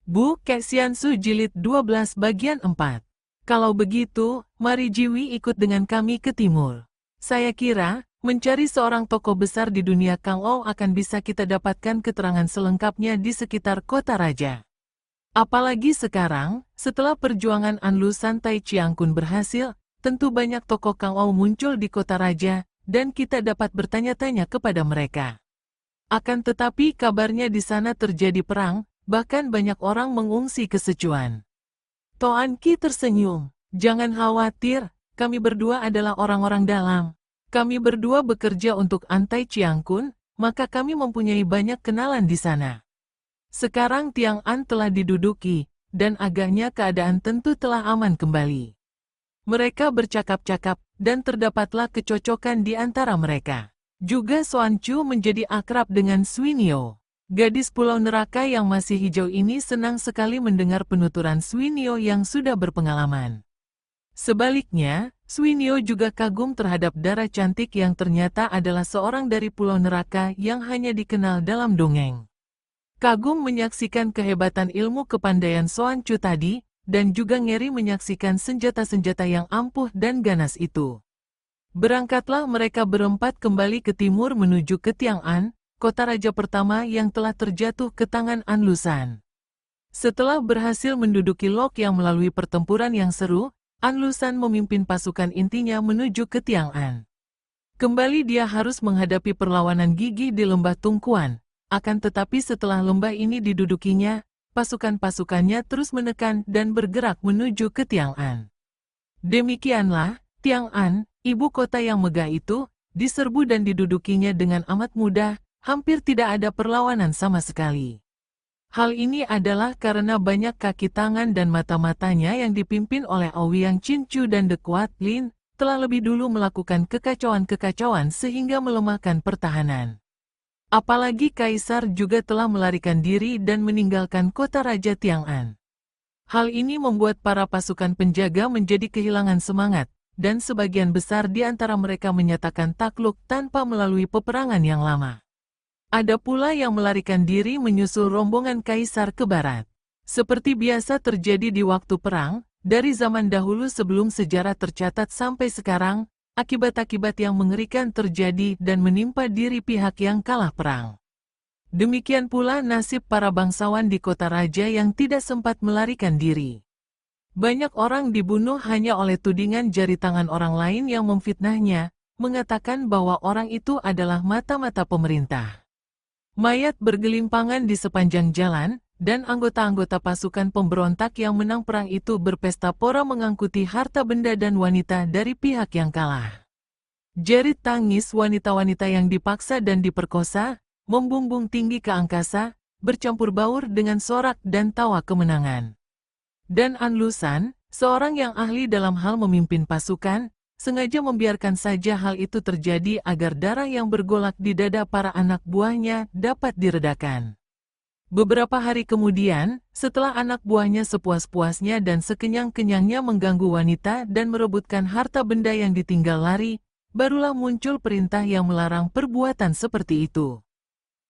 Bu Kexiansu Jilid 12 bagian 4. Kalau begitu, mari Jiwi ikut dengan kami ke timur. Saya kira, mencari seorang tokoh besar di dunia Kang Ou akan bisa kita dapatkan keterangan selengkapnya di sekitar kota raja. Apalagi sekarang, setelah perjuangan Anlu Santai Chiangkun berhasil, tentu banyak tokoh Kang Ou muncul di kota raja, dan kita dapat bertanya-tanya kepada mereka. Akan tetapi kabarnya di sana terjadi perang, bahkan banyak orang mengungsi ke Sichuan. Toan Qi tersenyum. Jangan khawatir, kami berdua adalah orang-orang dalam. Kami berdua bekerja untuk Antai Chiangkun, maka kami mempunyai banyak kenalan di sana. Sekarang Tiang An telah diduduki, dan agaknya keadaan tentu telah aman kembali. Mereka bercakap-cakap, dan terdapatlah kecocokan di antara mereka. Juga Xuan Chu menjadi akrab dengan Swinyo. Gadis Pulau Neraka yang masih hijau ini senang sekali mendengar penuturan Swinyo yang sudah berpengalaman. Sebaliknya, Swinyo juga kagum terhadap Dara cantik yang ternyata adalah seorang dari Pulau Neraka yang hanya dikenal dalam dongeng. Kagum menyaksikan kehebatan ilmu kepandaian Xuan Chu tadi, dan juga ngeri menyaksikan senjata-senjata yang ampuh dan ganas itu. Berangkatlah mereka berempat kembali ke timur menuju ke Tiang An, kota raja pertama yang telah terjatuh ke tangan Anlusan. Setelah berhasil menduduki Lok yang melalui pertempuran yang seru, Anlusan memimpin pasukan intinya menuju ke Tiang An. Kembali dia harus menghadapi perlawanan gigih di lembah Tungkuan, akan tetapi setelah lembah ini didudukinya, pasukan-pasukannya terus menekan dan bergerak menuju ke Tiang An. Demikianlah, Tiang An, ibu kota yang megah itu, diserbu dan didudukinya dengan amat mudah, hampir tidak ada perlawanan sama sekali. Hal ini adalah karena banyak kaki tangan dan mata-matanya yang dipimpin oleh Ouyang Chinchu dan The Kuat Lin, telah lebih dulu melakukan kekacauan-kekacauan sehingga melemahkan pertahanan. Apalagi Kaisar juga telah melarikan diri dan meninggalkan kota Raja Tiang An. Hal ini membuat para pasukan penjaga menjadi kehilangan semangat, dan sebagian besar di antara mereka menyatakan takluk tanpa melalui peperangan yang lama. Ada pula yang melarikan diri menyusul rombongan kaisar ke barat. Seperti biasa terjadi di waktu perang, dari zaman dahulu sebelum sejarah tercatat sampai sekarang, akibat-akibat yang mengerikan terjadi dan menimpa diri pihak yang kalah perang. Demikian pula nasib para bangsawan di kota raja yang tidak sempat melarikan diri. Banyak orang dibunuh hanya oleh tudingan jari tangan orang lain yang memfitnahnya, mengatakan bahwa orang itu adalah mata-mata pemerintah. Mayat bergelimpangan di sepanjang jalan, dan anggota-anggota pasukan pemberontak yang menang perang itu berpesta pora mengangkuti harta benda dan wanita dari pihak yang kalah. Jerit tangis wanita-wanita yang dipaksa dan diperkosa, membumbung tinggi ke angkasa, bercampur baur dengan sorak dan tawa kemenangan. Dan Anlusan, seorang yang ahli dalam hal memimpin pasukan, sengaja membiarkan saja hal itu terjadi agar darah yang bergolak di dada para anak buahnya dapat diredakan. Beberapa hari kemudian, setelah anak buahnya sepuas-puasnya dan sekenyang-kenyangnya mengganggu wanita dan merebutkan harta benda yang ditinggal lari, barulah muncul perintah yang melarang perbuatan seperti itu.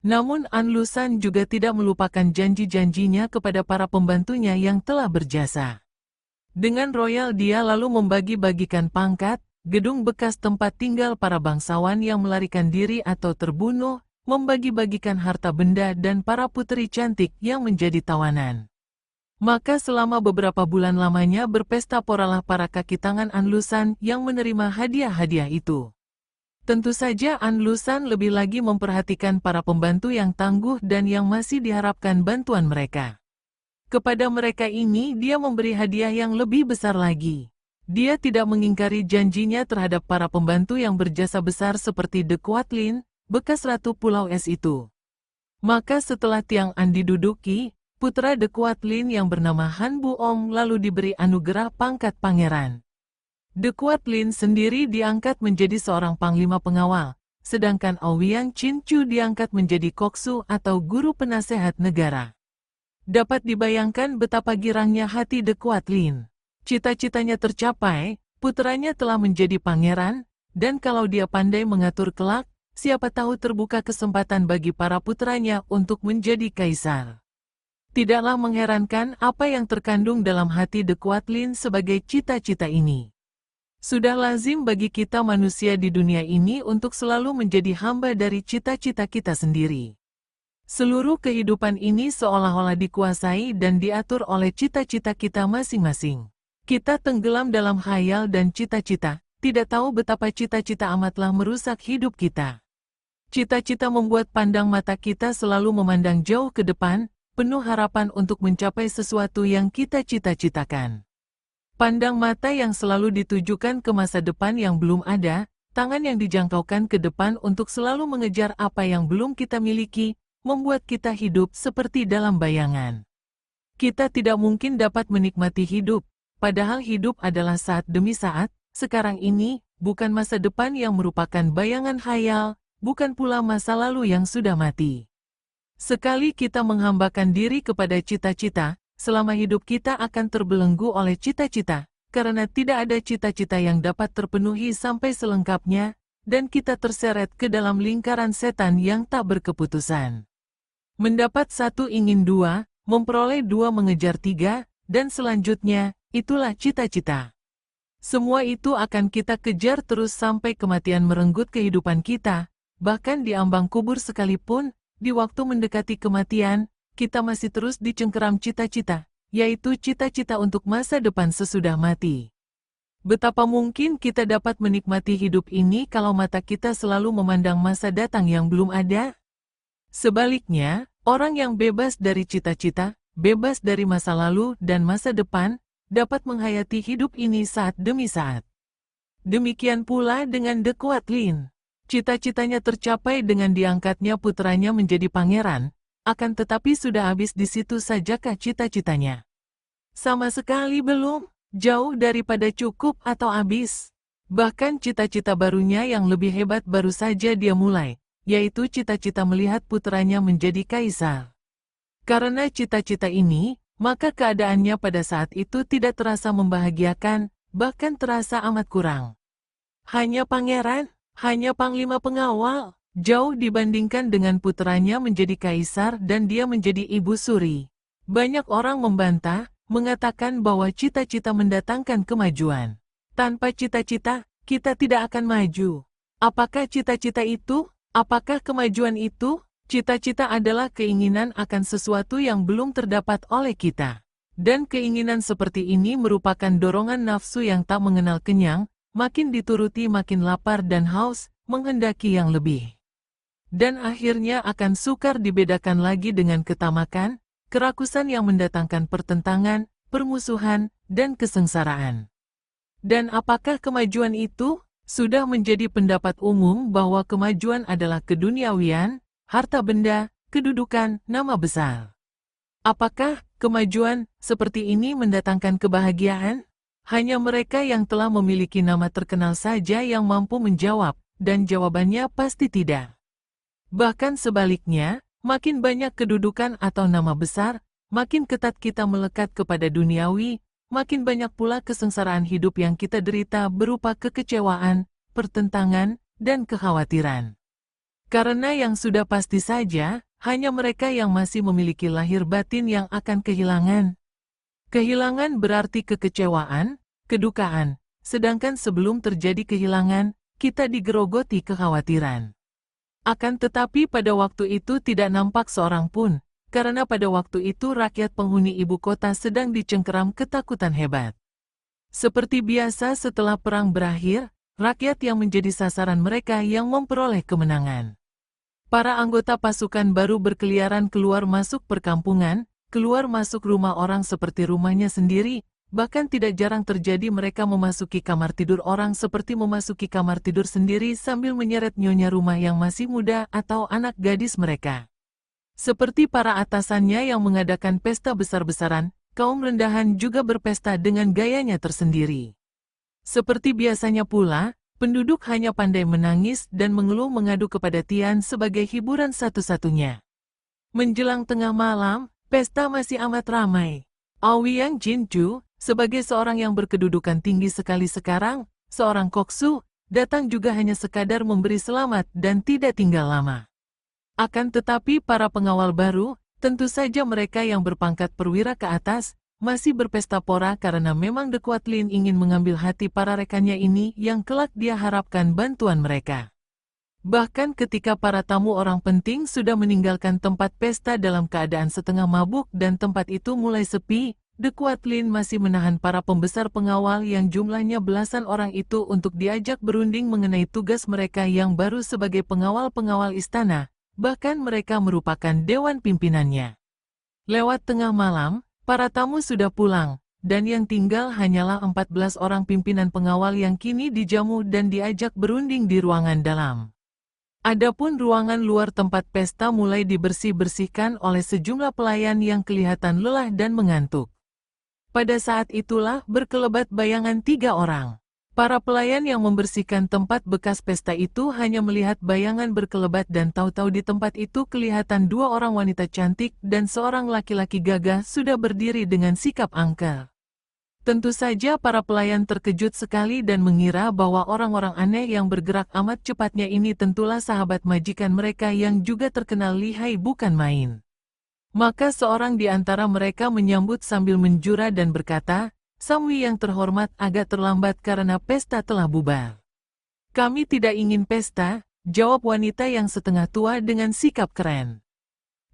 Namun Anlusan juga tidak melupakan janji-janjinya kepada para pembantunya yang telah berjasa. Dengan royal dia lalu membagi-bagikan pangkat, gedung bekas tempat tinggal para bangsawan yang melarikan diri atau terbunuh, membagi-bagikan harta benda dan para puteri cantik yang menjadi tawanan. Maka selama beberapa bulan lamanya berpesta poralah para kaki tangan Anlusan yang menerima hadiah-hadiah itu. Tentu saja Anlusan lebih lagi memperhatikan para pembantu yang tangguh dan yang masih diharapkan bantuan mereka. Kepada mereka ini dia memberi hadiah yang lebih besar lagi. Dia tidak mengingkari janjinya terhadap para pembantu yang berjasa besar seperti The Kuat Lin, bekas ratu Pulau Es itu. Maka setelah Tiang An diduduki, putra The Kuat Lin yang bernama Han Buong lalu diberi anugerah pangkat pangeran. The Kuat Lin sendiri diangkat menjadi seorang panglima pengawal, sedangkan Ouyang Chinchu diangkat menjadi koksu atau guru penasehat negara. Dapat dibayangkan betapa girangnya hati The Kuat Lin. Cita-citanya tercapai, putranya telah menjadi pangeran, dan kalau dia pandai mengatur kelak, siapa tahu terbuka kesempatan bagi para putranya untuk menjadi kaisar. Tidaklah mengherankan apa yang terkandung dalam hati The Quatlin sebagai cita-cita ini. Sudah lazim bagi kita manusia di dunia ini untuk selalu menjadi hamba dari cita-cita kita sendiri. Seluruh kehidupan ini seolah-olah dikuasai dan diatur oleh cita-cita kita masing-masing. Kita tenggelam dalam khayal dan cita-cita, tidak tahu betapa cita-cita amatlah merusak hidup kita. Cita-cita membuat pandang mata kita selalu memandang jauh ke depan, penuh harapan untuk mencapai sesuatu yang kita cita-citakan. Pandang mata yang selalu ditujukan ke masa depan yang belum ada, tangan yang dijangkaukan ke depan untuk selalu mengejar apa yang belum kita miliki, membuat kita hidup seperti dalam bayangan. Kita tidak mungkin dapat menikmati hidup, padahal hidup adalah saat demi saat, sekarang ini, bukan masa depan yang merupakan bayangan khayal, bukan pula masa lalu yang sudah mati. Sekali kita menghambakan diri kepada cita-cita, selama hidup kita akan terbelenggu oleh cita-cita, karena tidak ada cita-cita yang dapat terpenuhi sampai selengkapnya, dan kita terseret ke dalam lingkaran setan yang tak berkeputusan. Mendapat satu ingin dua, memperoleh dua mengejar tiga, dan selanjutnya, itulah cita-cita. Semua itu akan kita kejar terus sampai kematian merenggut kehidupan kita, bahkan di ambang kubur sekalipun, di waktu mendekati kematian, kita masih terus dicengkeram cita-cita, yaitu cita-cita untuk masa depan sesudah mati. Betapa mungkin kita dapat menikmati hidup ini kalau mata kita selalu memandang masa datang yang belum ada? Sebaliknya, orang yang bebas dari cita-cita, bebas dari masa lalu dan masa depan, dapat menghayati hidup ini saat demi saat. Demikian pula dengan The Quatlin. Cita-citanya tercapai dengan diangkatnya putranya menjadi pangeran, akan tetapi sudah habis di situ sajakah cita-citanya? Sama sekali belum, jauh daripada cukup atau habis. Bahkan cita-cita barunya yang lebih hebat baru saja dia mulai, yaitu cita-cita melihat putranya menjadi kaisar. Karena cita-cita ini, maka keadaannya pada saat itu tidak terasa membahagiakan, bahkan terasa amat kurang. Hanya pangeran, hanya panglima pengawal, jauh dibandingkan dengan putranya menjadi kaisar dan dia menjadi ibu suri. Banyak orang membantah, mengatakan bahwa cita-cita mendatangkan kemajuan. Tanpa cita-cita, kita tidak akan maju. Apakah cita-cita itu? Apakah kemajuan itu? Cita-cita adalah keinginan akan sesuatu yang belum terdapat oleh kita. Dan keinginan seperti ini merupakan dorongan nafsu yang tak mengenal kenyang, makin dituruti makin lapar dan haus, menghendaki yang lebih. Dan akhirnya akan sukar dibedakan lagi dengan ketamakan, kerakusan yang mendatangkan pertentangan, permusuhan, dan kesengsaraan. Dan apakah kemajuan itu? Sudah menjadi pendapat umum bahwa kemajuan adalah keduniawian, harta benda, kedudukan, nama besar. Apakah kemajuan seperti ini mendatangkan kebahagiaan? Hanya mereka yang telah memiliki nama terkenal saja yang mampu menjawab, dan jawabannya pasti tidak. Bahkan sebaliknya, makin banyak kedudukan atau nama besar, makin ketat kita melekat kepada duniawi, makin banyak pula kesengsaraan hidup yang kita derita berupa kekecewaan, pertentangan, dan kekhawatiran. Karena yang sudah pasti saja, hanya mereka yang masih memiliki lahir batin yang akan kehilangan. Kehilangan berarti kekecewaan, kedukaan, sedangkan sebelum terjadi kehilangan, kita digerogoti kekhawatiran. Akan tetapi pada waktu itu tidak nampak seorang pun, karena pada waktu itu rakyat penghuni ibu kota sedang dicengkeram ketakutan hebat. Seperti biasa setelah perang berakhir, rakyat yang menjadi sasaran mereka yang memperoleh kemenangan. Para anggota pasukan baru berkeliaran keluar masuk perkampungan, keluar masuk rumah orang seperti rumahnya sendiri, bahkan tidak jarang terjadi mereka memasuki kamar tidur orang seperti memasuki kamar tidur sendiri sambil menyeret nyonya rumah yang masih muda atau anak gadis mereka. Seperti para atasannya yang mengadakan pesta besar-besaran, kaum rendahan juga berpesta dengan gayanya tersendiri. Seperti biasanya pula, penduduk hanya pandai menangis dan mengeluh mengadu kepada Tian sebagai hiburan satu-satunya. Menjelang tengah malam, pesta masih amat ramai. Aoyang Jinju, sebagai seorang yang berkedudukan tinggi sekali sekarang, seorang koksu, datang juga hanya sekadar memberi selamat dan tidak tinggal lama. Akan tetapi para pengawal baru, Tentu saja mereka yang berpangkat perwira ke atas, masih berpesta pora karena memang The Quatlin ingin mengambil hati para rekannya ini yang kelak dia harapkan bantuan mereka. Bahkan ketika para tamu orang penting sudah meninggalkan tempat pesta dalam keadaan setengah mabuk dan tempat itu mulai sepi, The Quatlin masih menahan para pembesar pengawal yang jumlahnya belasan orang itu untuk diajak berunding mengenai tugas mereka yang baru sebagai pengawal-pengawal istana, bahkan mereka merupakan dewan pimpinannya. Lewat tengah malam, para tamu sudah pulang, dan yang tinggal hanyalah 14 orang pimpinan pengawal yang kini dijamu dan diajak berunding di ruangan dalam. Adapun ruangan luar tempat pesta mulai dibersih-bersihkan oleh sejumlah pelayan yang kelihatan lelah dan mengantuk. Pada saat itulah berkelebat bayangan 3 orang. Para pelayan yang membersihkan tempat bekas pesta itu hanya melihat bayangan berkelebat dan tahu-tahu di tempat itu kelihatan 2 orang wanita cantik dan seorang laki-laki gagah sudah berdiri dengan sikap angker. Tentu saja para pelayan terkejut sekali dan mengira bahwa orang-orang aneh yang bergerak amat cepatnya ini tentulah sahabat majikan mereka yang juga terkenal lihai bukan main. Maka seorang di antara mereka menyambut sambil menjura dan berkata, "Samwi yang terhormat agak terlambat karena pesta telah bubar." "Kami tidak ingin pesta," jawab wanita yang setengah tua dengan sikap keren.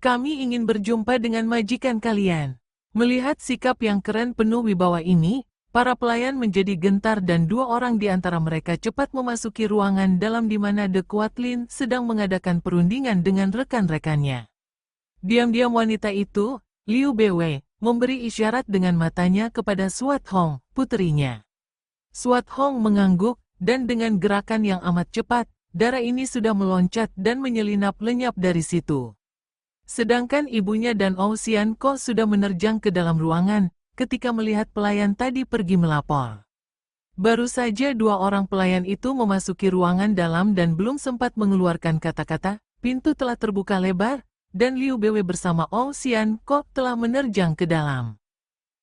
"Kami ingin berjumpa dengan majikan kalian." Melihat sikap yang keren penuh wibawa ini, para pelayan menjadi gentar dan 2 orang di antara mereka cepat memasuki ruangan dalam di mana The Quatlin sedang mengadakan perundingan dengan rekan-rekannya. Diam-diam wanita itu, Liu Bwe, memberi isyarat dengan matanya kepada Suat Hong, puterinya. Suat Hong mengangguk, dan dengan gerakan yang amat cepat, darah ini sudah meloncat dan menyelinap lenyap dari situ. Sedangkan ibunya dan Xian Ko sudah menerjang ke dalam ruangan, ketika melihat pelayan tadi pergi melapor. Baru saja 2 orang pelayan itu memasuki ruangan dalam dan belum sempat mengeluarkan kata-kata, pintu telah terbuka lebar, dan Liu Bwe bersama Xian Ko telah menerjang ke dalam.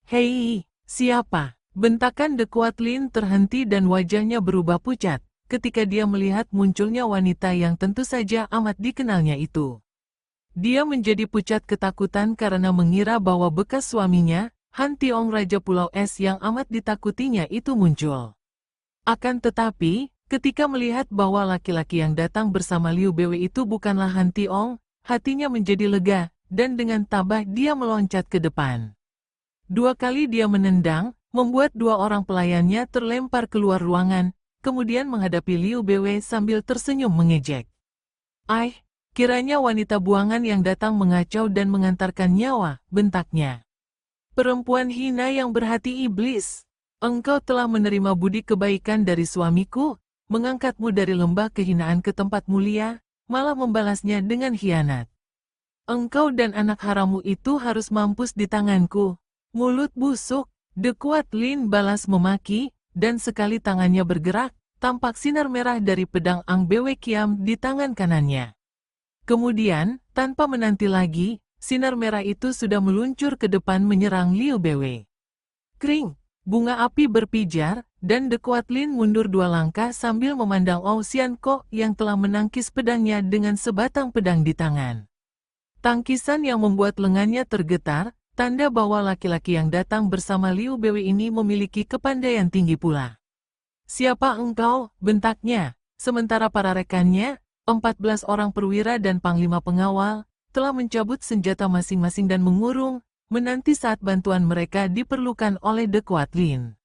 "Hei, siapa?" Bentakan The Quatlin terhenti dan wajahnya berubah pucat, ketika dia melihat munculnya wanita yang tentu saja amat dikenalnya itu. Dia menjadi pucat ketakutan karena mengira bahwa bekas suaminya, Han Tiong Raja Pulau Es yang amat ditakutinya itu muncul. Akan tetapi, ketika melihat bahwa laki-laki yang datang bersama Liu Bwe itu bukanlah Han Tiong, hatinya menjadi lega, dan dengan tabah dia meloncat ke depan. 2 kali dia menendang, membuat 2 orang pelayannya terlempar keluar ruangan, kemudian menghadapi Liu Bwe sambil tersenyum mengejek. "Ai, kiranya wanita buangan yang datang mengacau dan mengantarkan nyawa," bentaknya. "Perempuan hina yang berhati iblis, engkau telah menerima budi kebaikan dari suamiku, mengangkatmu dari lembah kehinaan ke tempat mulia, malah membalasnya dengan khianat. Engkau dan anak harammu itu harus mampus di tanganku. Mulut busuk," The Quatlin balas memaki, dan sekali tangannya bergerak, tampak sinar merah dari pedang Ang Bwe Kiam di tangan kanannya. Kemudian, tanpa menanti lagi, sinar merah itu sudah meluncur ke depan menyerang Liu Bwe. Kring, bunga api berpijar, dan The Quatlin mundur 2 langkah sambil memandang Xian Ko yang telah menangkis pedangnya dengan sebatang pedang di tangan. Tangkisan yang membuat lengannya tergetar, tanda bahwa laki-laki yang datang bersama Liu Bwe ini memiliki kepandaian tinggi pula. "Siapa engkau?" bentaknya, sementara para rekannya, 14 orang perwira dan panglima pengawal, telah mencabut senjata masing-masing dan mengurung, menanti saat bantuan mereka diperlukan oleh The Quatlin.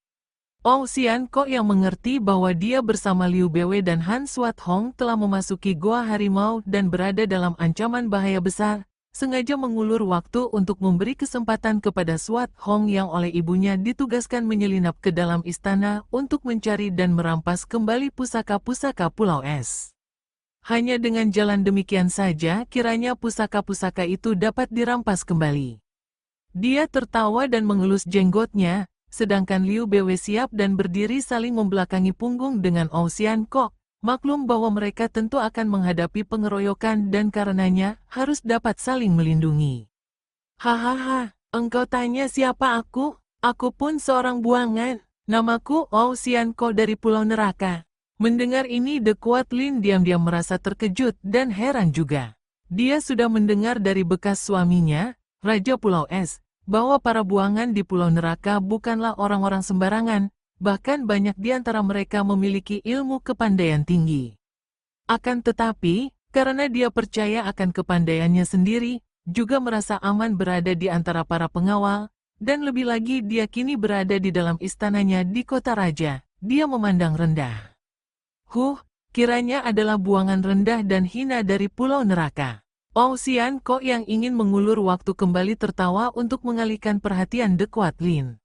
Xian Ko yang mengerti bahwa dia bersama Liu Bwe dan Han Suat Hong telah memasuki Goa Harimau dan berada dalam ancaman bahaya besar, sengaja mengulur waktu untuk memberi kesempatan kepada Suat Hong yang oleh ibunya ditugaskan menyelinap ke dalam istana untuk mencari dan merampas kembali pusaka-pusaka Pulau Es. Hanya dengan jalan demikian saja kiranya pusaka-pusaka itu dapat dirampas kembali. Dia tertawa dan mengelus jenggotnya, sedangkan Liu Bwe siap dan berdiri saling membelakangi punggung dengan Xian Ko, maklum bahwa mereka tentu akan menghadapi pengeroyokan dan karenanya harus dapat saling melindungi. "Hahaha, engkau tanya siapa aku? Aku pun seorang buangan. Namaku Xian Ko dari Pulau Neraka." Mendengar ini The Quatlin diam-diam merasa terkejut dan heran juga. Dia sudah mendengar dari bekas suaminya, Raja Pulau Es, bahwa para buangan di Pulau Neraka bukanlah orang-orang sembarangan, bahkan banyak di antara mereka memiliki ilmu kepandaian tinggi. Akan tetapi, karena dia percaya akan kepandaiannya sendiri, juga merasa aman berada di antara para pengawal, dan lebih lagi dia kini berada di dalam istananya di kota raja, dia memandang rendah. Kiranya adalah buangan rendah dan hina dari Pulau Neraka. Xian Kok yang ingin mengulur waktu kembali tertawa untuk mengalihkan perhatian De Kuat Lin.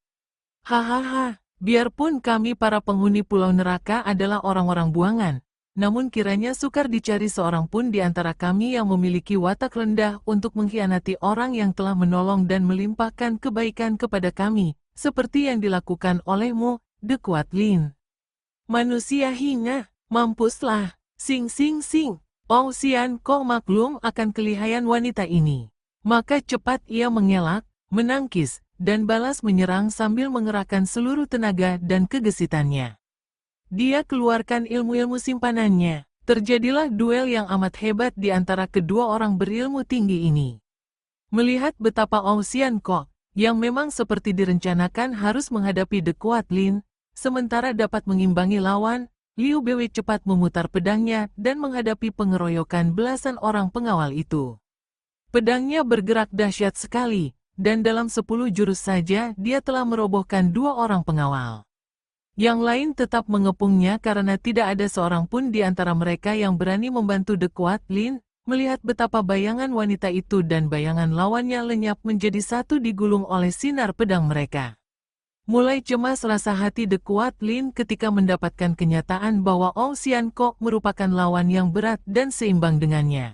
Hahaha, biarpun kami para penghuni Pulau Neraka adalah orang-orang buangan, namun kiranya sukar dicari seorang pun di antara kami yang memiliki watak rendah untuk mengkhianati orang yang telah menolong dan melimpahkan kebaikan kepada kami, seperti yang dilakukan olehmu, De Kuat Lin. Manusia hina. Mampuslah, sing. Xian Kok maklum akan kelihayan wanita ini. Maka cepat ia mengelak, menangkis, dan balas menyerang sambil mengerahkan seluruh tenaga dan kegesitannya. Dia keluarkan ilmu-ilmu simpanannya. Terjadilah duel yang amat hebat di antara kedua orang berilmu tinggi ini. Melihat betapa Xian Kok, yang memang seperti direncanakan harus menghadapi De Kuat Lin, sementara dapat mengimbangi lawan, Liu Beiwei cepat memutar pedangnya dan menghadapi pengeroyokan belasan orang pengawal itu. Pedangnya bergerak dahsyat sekali, dan dalam 10 jurus saja dia telah merobohkan 2 orang pengawal. Yang lain tetap mengepungnya karena tidak ada seorang pun di antara mereka yang berani membantu De Kuat Lin, melihat betapa bayangan wanita itu dan bayangan lawannya lenyap menjadi satu digulung oleh sinar pedang mereka. Mulai cemas rasa hati De Kuat Lin ketika mendapatkan kenyataan bahwa Xian Kok merupakan lawan yang berat dan seimbang dengannya.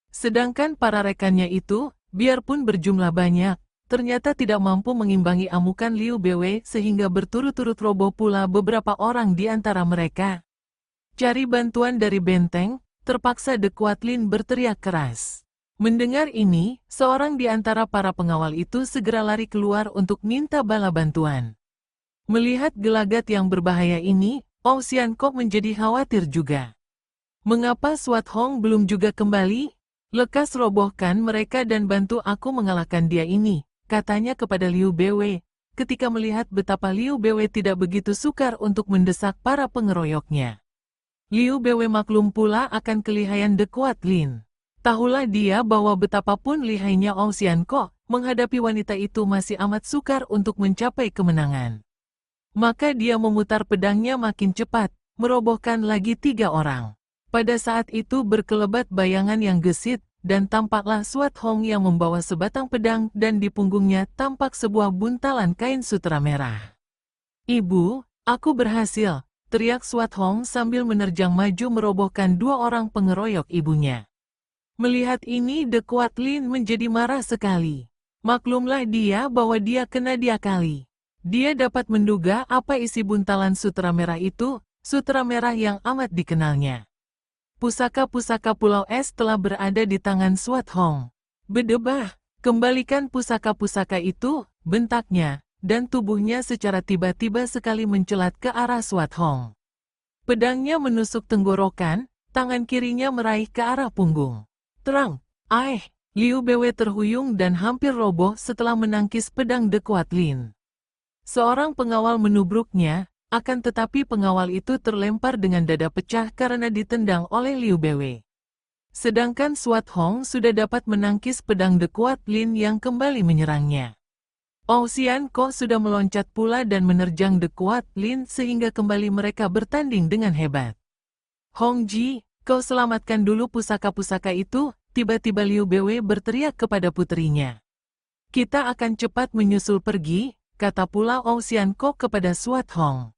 Sedangkan para rekannya itu, biarpun berjumlah banyak, ternyata tidak mampu mengimbangi amukan Liu Beiwei sehingga berturut-turut roboh pula beberapa orang di antara mereka. Cari bantuan dari benteng, terpaksa De Kuat Lin berteriak keras. Mendengar ini, seorang di antara para pengawal itu segera lari keluar untuk minta bala bantuan. Melihat gelagat yang berbahaya ini, Xian Kok menjadi khawatir juga. Mengapa Swat Hong belum juga kembali? Lekas robohkan mereka dan bantu aku mengalahkan dia ini, katanya kepada Liu Beiwei, ketika melihat betapa Liu Beiwei tidak begitu sukar untuk mendesak para pengeroyoknya. Liu Beiwei maklum pula akan kelihayan De Kuat Lin. Tahulah dia bahwa betapapun lihainya Xian Kok, menghadapi wanita itu masih amat sukar untuk mencapai kemenangan. Maka dia memutar pedangnya makin cepat, merobohkan lagi 3 orang. Pada saat itu berkelebat bayangan yang gesit, dan tampaklah Swat Hong yang membawa sebatang pedang dan di punggungnya tampak sebuah buntalan kain sutera merah. "Ibu, aku berhasil," teriak Swat Hong sambil menerjang maju merobohkan 2 orang pengeroyok ibunya. Melihat ini De Kuat Lin menjadi marah sekali. Maklumlah dia bahwa dia kena diakali. Dia dapat menduga apa isi buntalan sutera merah itu, sutera merah yang amat dikenalnya. Pusaka-pusaka Pulau Es telah berada di tangan Swat Hong. "Bedebah, kembalikan pusaka-pusaka itu," bentaknya, dan tubuhnya secara tiba-tiba sekali mencelat ke arah Swat Hong. Pedangnya menusuk tenggorokan, tangan kirinya meraih ke arah punggung. Terang, Liu Beiwei terhuyung dan hampir roboh setelah menangkis pedang De Kuat Lin. Seorang pengawal menubruknya, akan tetapi pengawal itu terlempar dengan dada pecah karena ditendang oleh Liu Beiwei. Sedangkan Swat Hong sudah dapat menangkis pedang De Kuat Lin yang kembali menyerangnya. Xian Kok sudah meloncat pula dan menerjang De Kuat Lin sehingga kembali mereka bertanding dengan hebat. "Hong Ji, kau selamatkan dulu pusaka-pusaka itu," tiba-tiba Liu Beiwei berteriak kepada puterinya. "Kita akan cepat menyusul pergi," kata pula Xian Kok kepada Swat Hong.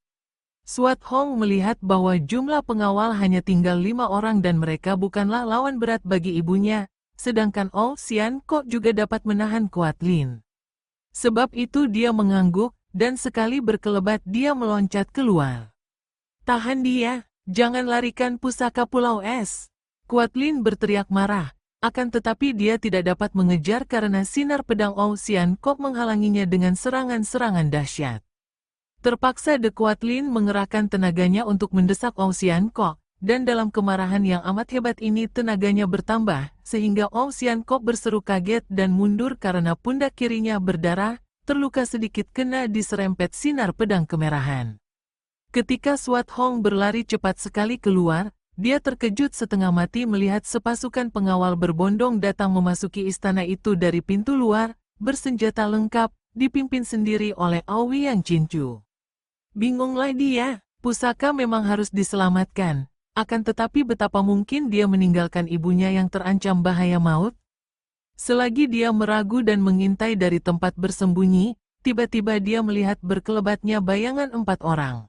Swat Hong melihat bahwa jumlah pengawal hanya tinggal 5 orang dan mereka bukanlah lawan berat bagi ibunya, sedangkan Xian Kok juga dapat menahan Kuat Lin. Sebab itu dia mengangguk, dan sekali berkelebat dia meloncat keluar. "Tahan dia! Jangan larikan pusaka Pulau Es!" Kuat Lin berteriak marah, akan tetapi dia tidak dapat mengejar karena sinar pedang Xian Kok menghalanginya dengan serangan-serangan dahsyat. Terpaksa De Kuat Lin mengerahkan tenaganya untuk mendesak Xian Kok, dan dalam kemarahan yang amat hebat ini tenaganya bertambah, sehingga Ong Xian Kok berseru kaget dan mundur karena pundak kirinya berdarah, terluka sedikit kena diserempet sinar pedang kemerahan. Ketika Swat Hong berlari cepat sekali keluar, dia terkejut setengah mati melihat sepasukan pengawal berbondong datang memasuki istana itu dari pintu luar, bersenjata lengkap, dipimpin sendiri oleh Aouyang Cincu. Bingunglah dia, pusaka memang harus diselamatkan. Akan tetapi betapa mungkin dia meninggalkan ibunya yang terancam bahaya maut? Selagi dia meragu dan mengintai dari tempat bersembunyi, tiba-tiba dia melihat berkelebatnya bayangan 4 orang.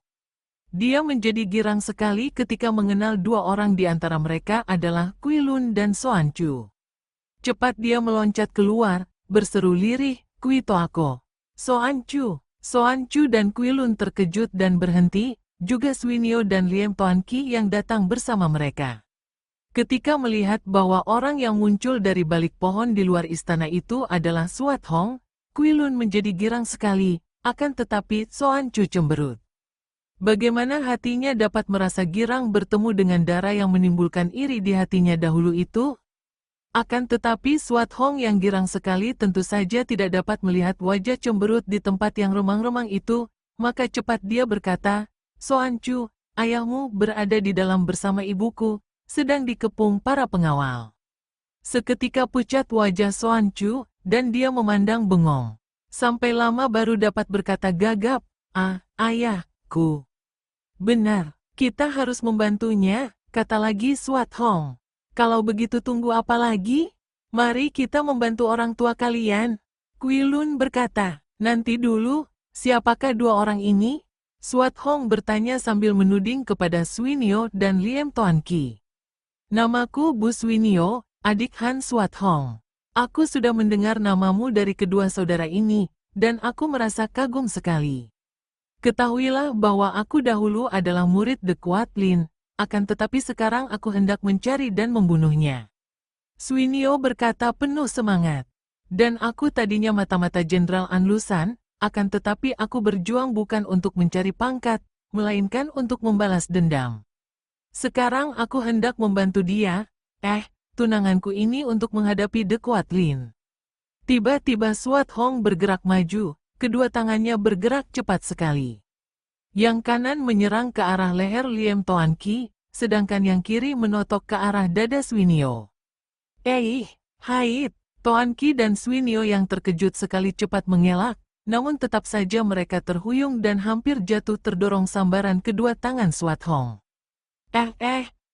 Dia menjadi girang sekali ketika mengenal 2 orang di antara mereka adalah Kui Lun dan Soan Chu. Cepat dia meloncat keluar, berseru lirih, "Kui Toako, Soan Chu." Soan Chu dan Kui Lun terkejut dan berhenti, juga Swinyo dan Liem Toan Qi yang datang bersama mereka. Ketika melihat bahwa orang yang muncul dari balik pohon di luar istana itu adalah Swat Hong, Kui Lun menjadi girang sekali, akan tetapi Soan Chu cemberut. Bagaimana hatinya dapat merasa girang bertemu dengan darah yang menimbulkan iri di hatinya dahulu itu? Akan tetapi Swat Hong yang girang sekali tentu saja tidak dapat melihat wajah cemberut di tempat yang remang-remang itu, maka cepat dia berkata, "Soan Chu, ayahmu berada di dalam bersama ibuku, sedang dikepung para pengawal." Seketika pucat wajah Soan Chu, dan dia memandang bengong. Sampai lama baru dapat berkata gagap, ayahku. "Benar, kita harus membantunya," kata lagi Swat Hong. "Kalau begitu tunggu apa lagi? Mari kita membantu orang tua kalian." Kui Lun berkata, "Nanti dulu, siapakah 2 orang ini?" Swat Hong bertanya sambil menuding kepada Swinyo dan Liem Toan Qi. "Namaku Bu Swinyo, adik Han Swat Hong. Aku sudah mendengar namamu dari kedua saudara ini, dan aku merasa kagum sekali. Ketahuilah bahwa aku dahulu adalah murid The Kuat Lin, akan tetapi sekarang aku hendak mencari dan membunuhnya." Swinyo berkata penuh semangat. "Dan aku tadinya mata-mata Jenderal An Lusan, akan tetapi aku berjuang bukan untuk mencari pangkat, melainkan untuk membalas dendam. Sekarang aku hendak membantu dia, tunanganku ini untuk menghadapi The Kuat Lin." Tiba-tiba Swat Hong bergerak maju, kedua tangannya bergerak cepat sekali. Yang kanan menyerang ke arah leher Liem Toan Qi, sedangkan yang kiri menotok ke arah dada Swinyo. Hait, Toan Qi dan Swinyo yang terkejut sekali cepat mengelak, namun tetap saja mereka terhuyung dan hampir jatuh terdorong sambaran kedua tangan Swat Hong.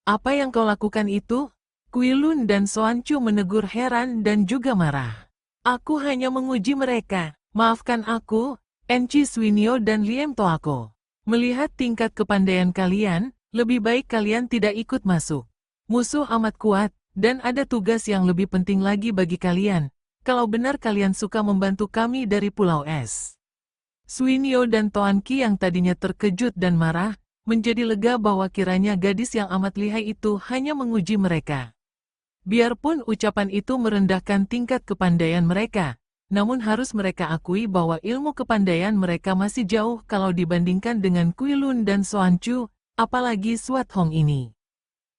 Apa yang kau lakukan itu?" Kui Lun dan Soan Chu menegur heran dan juga marah. "Aku hanya menguji mereka, maafkan aku, Enci Swinyo dan Liem Toako. Melihat tingkat kepandaian kalian, lebih baik kalian tidak ikut masuk. Musuh amat kuat, dan ada tugas yang lebih penting lagi bagi kalian. Kalau benar kalian suka membantu kami dari Pulau Es." Swinyo dan Toan Qi yang tadinya terkejut dan marah, menjadi lega bahwa kiranya gadis yang amat lihai itu hanya menguji mereka. Biarpun ucapan itu merendahkan tingkat kepandaian mereka, namun harus mereka akui bahwa ilmu kepandaian mereka masih jauh kalau dibandingkan dengan Kui Lun dan Soan Chu, apalagi Swat Hong ini.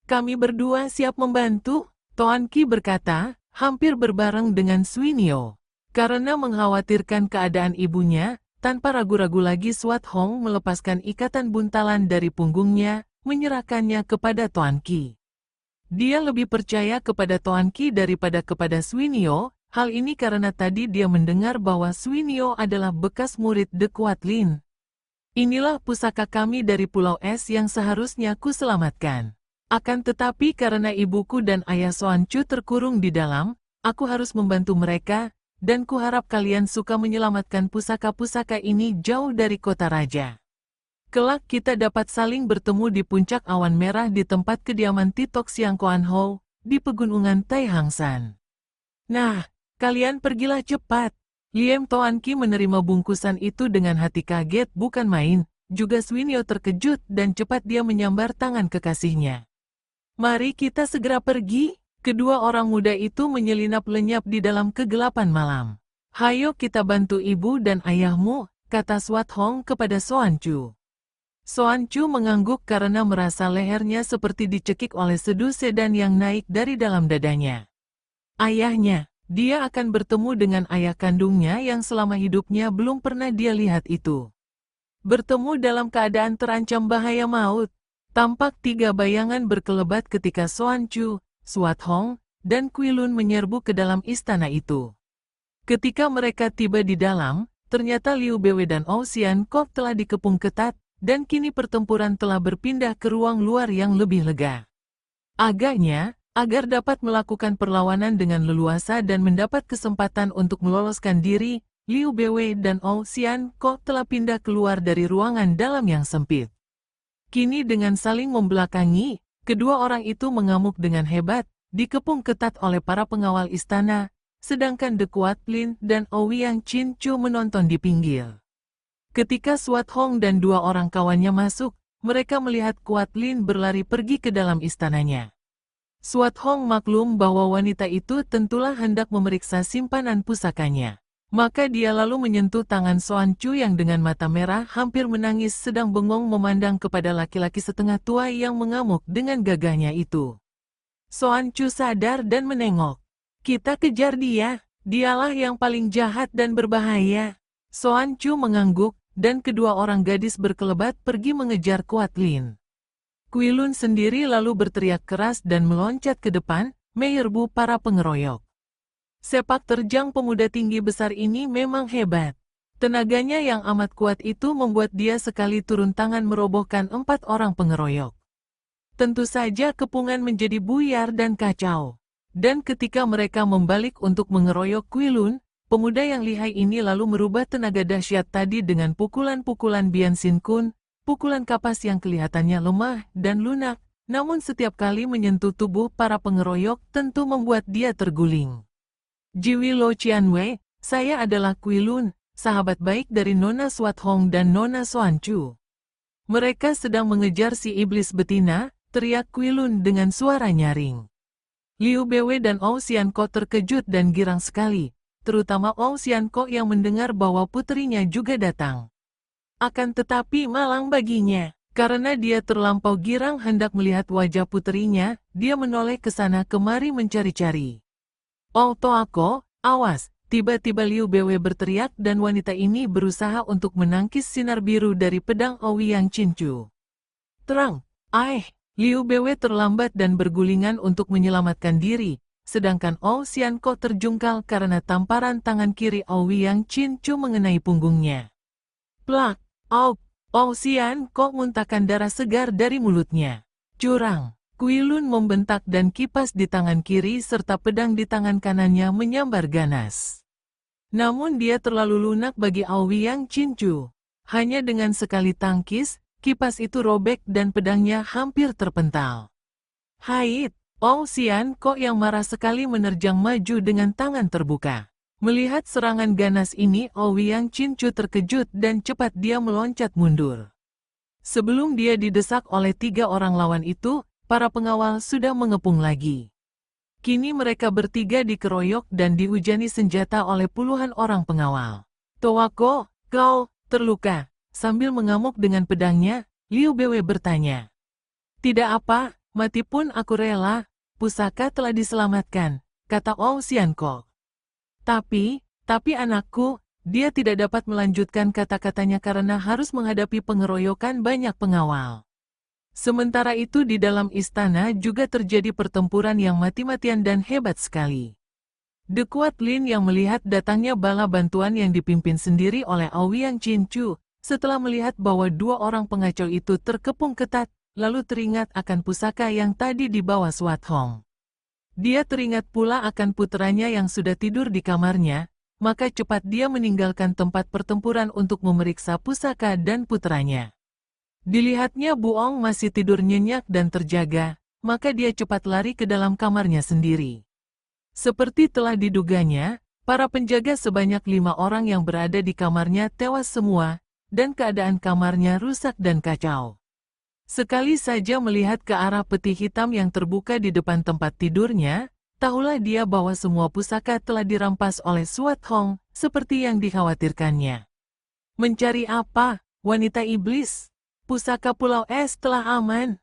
"Kami berdua siap membantu," Toan Qi berkata, hampir berbareng dengan Swinyo. Karena mengkhawatirkan keadaan ibunya, tanpa ragu-ragu lagi Swat Hong melepaskan ikatan buntalan dari punggungnya, menyerahkannya kepada Toan Qi. Dia lebih percaya kepada Toan Qi daripada kepada Swinyo, hal ini karena tadi dia mendengar bahwa Swinyo adalah bekas murid The Kuat Lin. "Inilah pusaka kami dari Pulau Es yang seharusnya ku selamatkan. Akan tetapi karena ibuku dan ayah Soan Chu terkurung di dalam, aku harus membantu mereka, dan kuharap kalian suka menyelamatkan pusaka-pusaka ini jauh dari kota raja. Kelak kita dapat saling bertemu di puncak awan merah di tempat kediaman Titok Siang Kuan Ho, di pegunungan Tai Hang San. Nah, kalian pergilah cepat." Liem Toan Qi menerima bungkusan itu dengan hati kaget bukan main, juga Swinyo terkejut dan cepat dia menyambar tangan kekasihnya. "Mari kita segera pergi." Kedua orang muda itu menyelinap lenyap di dalam kegelapan malam. "Hayo kita bantu ibu dan ayahmu," kata Swat Hong kepada Soan Chu. Soan Chu mengangguk karena merasa lehernya seperti dicekik oleh sedu sedan yang naik dari dalam dadanya. Ayahnya, dia akan bertemu dengan ayah kandungnya yang selama hidupnya belum pernah dia lihat itu. Bertemu dalam keadaan terancam bahaya maut. Tampak tiga bayangan berkelebat ketika Soan Chu, Swat Hong, dan Qilun menyerbu ke dalam istana itu. Ketika mereka tiba di dalam, ternyata Liu Bewe dan Xian Kok telah dikepung ketat, dan kini pertempuran telah berpindah ke ruang luar yang lebih lega. Agaknya, agar dapat melakukan perlawanan dengan leluasa dan mendapat kesempatan untuk meloloskan diri, Liu Bewe dan Xian Kok telah pindah keluar dari ruangan dalam yang sempit. Kini dengan saling membelakangi, kedua orang itu mengamuk dengan hebat, dikepung ketat oleh para pengawal istana, sedangkan De Kuat Lin dan Ouyang Chin Chu menonton di pinggir. Ketika Swat Hong dan dua orang kawannya masuk, mereka melihat Kuat Lin berlari pergi ke dalam istananya. Swat Hong maklum bahwa wanita itu tentulah hendak memeriksa simpanan pusakanya. Maka dia lalu menyentuh tangan Soan Chu yang dengan mata merah hampir menangis sedang bengong memandang kepada laki-laki setengah tua yang mengamuk dengan gagahnya itu. Soan Chu sadar dan menengok. Kita kejar dia, dialah yang paling jahat dan berbahaya. Soan Chu mengangguk, dan kedua orang gadis berkelebat pergi mengejar Kuat Lin. Qilun sendiri lalu berteriak keras dan meloncat ke depan, menyerbu para pengeroyok. Sepak terjang pemuda tinggi besar ini memang hebat. Tenaganya yang amat kuat itu membuat dia sekali turun tangan merobohkan 4 orang pengeroyok. Tentu saja kepungan menjadi buyar dan kacau. Dan ketika mereka membalik untuk mengeroyok Qilun, pemuda yang lihai ini lalu merubah tenaga dahsyat tadi dengan pukulan-pukulan Bian Sin Kun, pukulan kapas yang kelihatannya lemah dan lunak, namun setiap kali menyentuh tubuh para pengeroyok tentu membuat dia terguling. Jiwi Lo Qianwei, saya adalah Qilun, sahabat baik dari Nona Swat Hong dan Nona Soan Chu. Mereka sedang mengejar si iblis betina, teriak Qilun dengan suara nyaring. Liu Bewe dan Xian Kok terkejut dan girang sekali, terutama Xian Kok yang mendengar bahwa puterinya juga datang. Akan tetapi malang baginya, karena dia terlampau girang hendak melihat wajah puterinya, dia menoleh ke sana kemari mencari-cari. "Oh Toako, awas!" Tiba-tiba Liu Bewe berteriak dan wanita ini berusaha untuk menangkis sinar biru dari pedang Ouyang Chin Chu. Terang! Liu Bewe terlambat dan bergulingan untuk menyelamatkan diri, sedangkan Xian Kok terjungkal karena tamparan tangan kiri Ouyang Chin Chu mengenai punggungnya. Plak! Xian Kok muntahkan darah segar dari mulutnya. Curang! Qilun membentak dan kipas di tangan kiri serta pedang di tangan kanannya menyambar ganas. Namun dia terlalu lunak bagi Ouyang Chin Chu. Hanya dengan sekali tangkis, kipas itu robek dan pedangnya hampir terpental. Hait! Xian Kok yang marah sekali menerjang maju dengan tangan terbuka. Melihat serangan ganas ini, Ouyang Chin Chu terkejut dan cepat dia meloncat mundur. Sebelum dia didesak oleh 3 orang lawan itu, para pengawal sudah mengepung lagi. Kini mereka bertiga dikeroyok dan dihujani senjata oleh puluhan orang pengawal. Toako, kau terluka? Sambil mengamuk dengan pedangnya, Liu Bewe bertanya. Tidak apa, mati pun aku rela, pusaka telah diselamatkan, kata Xian Kok. Tapi anakku, dia tidak dapat melanjutkan kata-katanya karena harus menghadapi pengeroyokan banyak pengawal. Sementara itu di dalam istana juga terjadi pertempuran yang mati-matian dan hebat sekali. De Kuat Lin yang melihat datangnya bala bantuan yang dipimpin sendiri oleh Ouyang Chin Chu, setelah melihat bahwa 2 orang pengacau itu terkepung ketat, lalu teringat akan pusaka yang tadi dibawa Swat Hong. Dia teringat pula akan puteranya yang sudah tidur di kamarnya, maka cepat dia meninggalkan tempat pertempuran untuk memeriksa pusaka dan puteranya. Dilihatnya Buong masih tidur nyenyak dan terjaga, maka dia cepat lari ke dalam kamarnya sendiri. Seperti telah diduganya, para penjaga sebanyak 5 orang yang berada di kamarnya tewas semua, dan keadaan kamarnya rusak dan kacau. Sekali saja melihat ke arah peti hitam yang terbuka di depan tempat tidurnya, tahulah dia bahwa semua pusaka telah dirampas oleh Swat Hong, seperti yang dikhawatirkannya. Mencari apa, wanita iblis? Pusaka Pulau Es telah aman.